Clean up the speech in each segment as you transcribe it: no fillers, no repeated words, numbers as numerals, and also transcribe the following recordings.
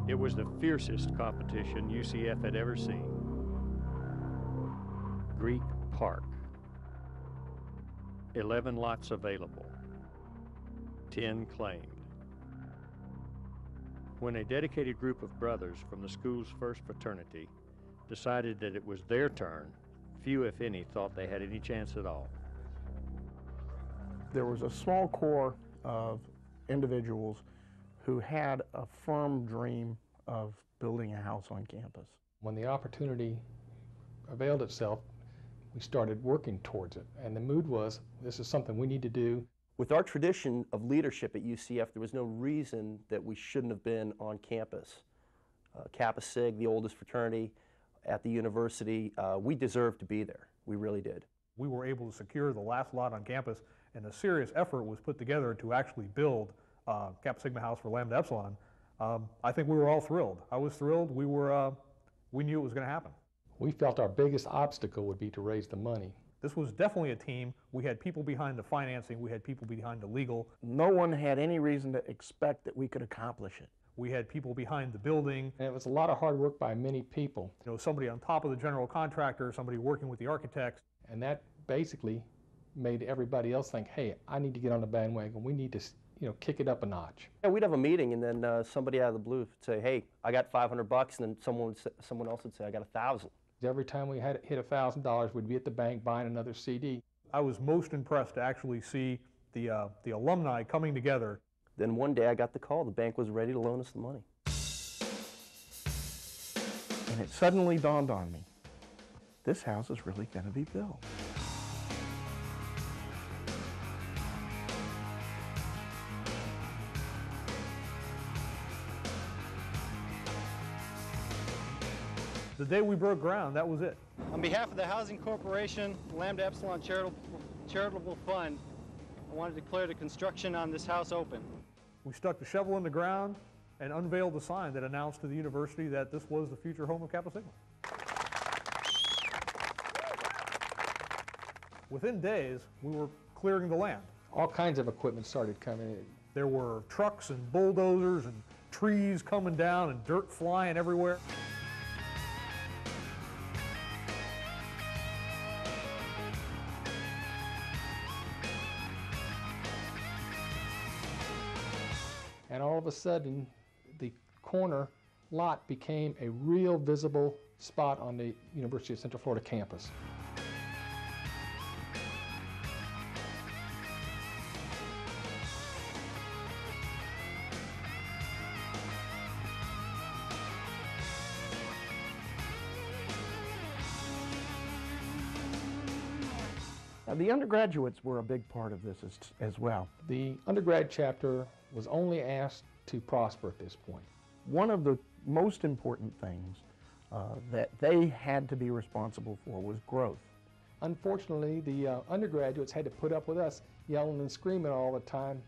It was the fiercest competition UCF had ever seen. Greek Park. 11 lots available. 10 claimed. When a dedicated group of brothers from the school's first fraternity decided that it was their turn, few, if any, thought they had any chance at all. There was a small core of individuals who had a firm dream of building a house on campus. When the opportunity availed itself, we started working towards it, and the mood was, this is something we need to do. With our tradition of leadership at UCF, there was no reason that we shouldn't have been on campus. Kappa Sig, the oldest fraternity at the university, we deserved to be there. We really did. We were able to secure the last lot on campus, and a serious effort was put together to actually build Kappa Sigma House for Lambda Epsilon. I think we were all thrilled. I was thrilled. We knew it was going to happen. We felt our biggest obstacle would be to raise the money. This was definitely a team. We had people behind the financing. We had people behind the legal. No one had any reason to expect that we could accomplish it. We had people behind the building. And it was a lot of hard work by many people. You know, somebody on top of the general contractor, somebody working with the architects. And that basically made everybody else think, hey, I need to get on the bandwagon. We need to, kick it up a notch. Yeah, we'd have a meeting, and then somebody out of the blue would say, hey, I got $500, and then someone else would say, I got $1,000. Every time we had hit $1,000, we'd be at the bank buying another CD. I was most impressed to actually see the alumni coming together. Then one day I got the call. The bank was ready to loan us the money. And it suddenly dawned on me, this house is really going to be built. The day we broke ground, that was it. On behalf of the Housing Corporation, Lambda Epsilon Charitable Fund, I want to declare the construction on this house open. We stuck the shovel in the ground and unveiled the sign that announced to the university that this was the future home of Kappa Sigma. Within days, we were clearing the land. All kinds of equipment started coming in. There were trucks and bulldozers and trees coming down and dirt flying everywhere. And all of a sudden, the corner lot became a real visible spot on the University of Central Florida campus. Now, the undergraduates were a big part of this as well. The undergrad chapter was only asked to prosper at this point. One of the most important things that they had to be responsible for was growth. Unfortunately, the undergraduates had to put up with us yelling and screaming all the time,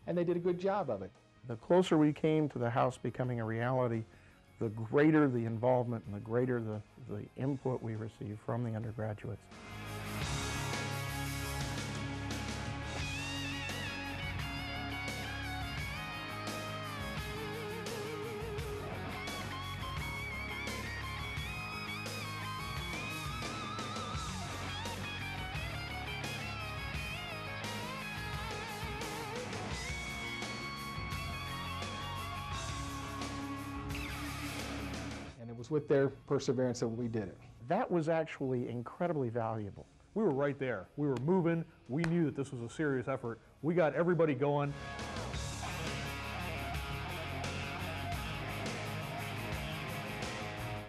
and they did a good job of it. The closer we came to the house becoming a reality, the greater the involvement and the greater the input we received from the undergraduates. It was with their perseverance that we did it. That was actually incredibly valuable. We were right there. We were moving. We knew that this was a serious effort. We got everybody going.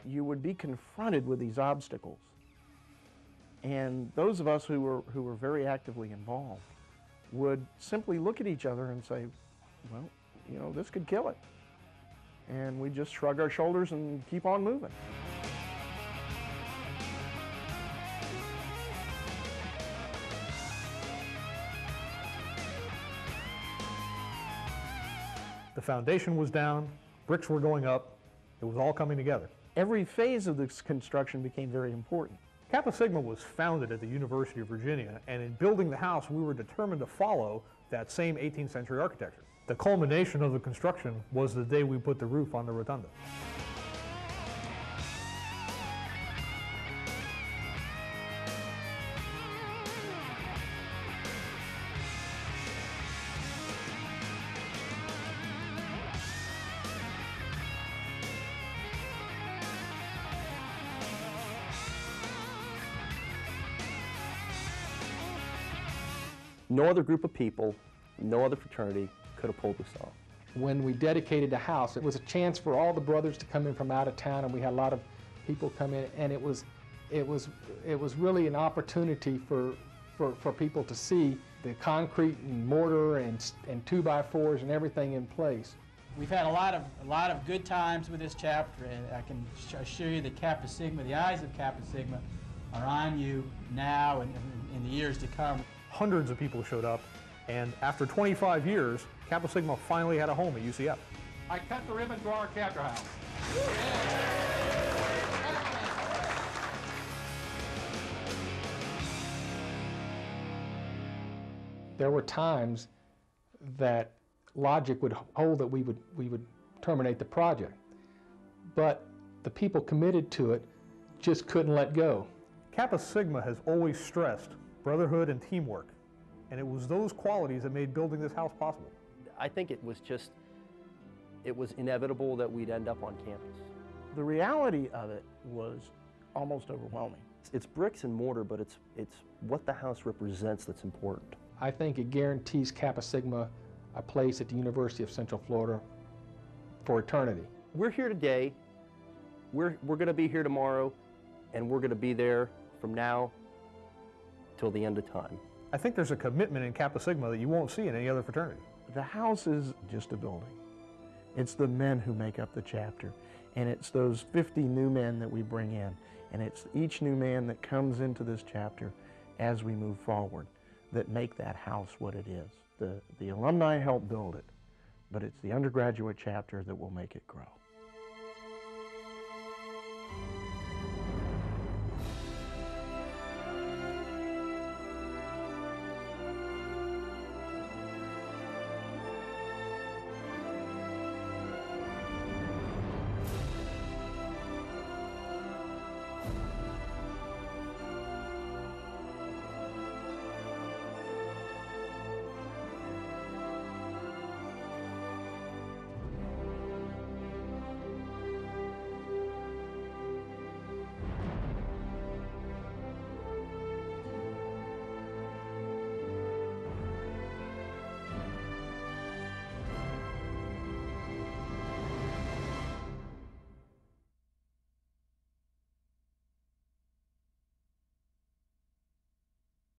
You would be confronted with these obstacles. And those of us who were very actively involved would simply look at each other and say, well, this could kill it. And we just shrug our shoulders and keep on moving. The foundation was down, bricks were going up, it was all coming together. Every phase of this construction became very important. Kappa Sigma was founded at the University of Virginia, and in building the house, we were determined to follow that same 18th century architecture. The culmination of the construction was the day we put the roof on the rotunda. No other group of people, no other fraternity could have pulled this off. When we dedicated the house, it was a chance for all the brothers to come in from out of town, and we had a lot of people come in, and it was really an opportunity for people to see the concrete and mortar and 2x4s and everything in place. We've had a lot of good times with this chapter, and I can assure you that Kappa Sigma, the eyes of Kappa Sigma, are on you now and in the years to come. Hundreds of people showed up, and after 25 years, Kappa Sigma finally had a home at UCF. I cut the ribbon to our chapter house. There were times that logic would hold that we would terminate the project, but the people committed to it just couldn't let go. Kappa Sigma has always stressed brotherhood and teamwork, and it was those qualities that made building this house possible. I think it was inevitable that we'd end up on campus. The reality of it was almost overwhelming. It's bricks and mortar, but it's what the house represents that's important. I think it guarantees Kappa Sigma a place at the University of Central Florida for eternity. We're here today, we're going to be here tomorrow, and we're going to be there from now till the end of time. I think there's a commitment in Kappa Sigma that you won't see in any other fraternity. The house is just a building. It's the men who make up the chapter, and it's those 50 new men that we bring in, and it's each new man that comes into this chapter as we move forward that make that house what it is. The alumni help build it, but it's the undergraduate chapter that will make it grow.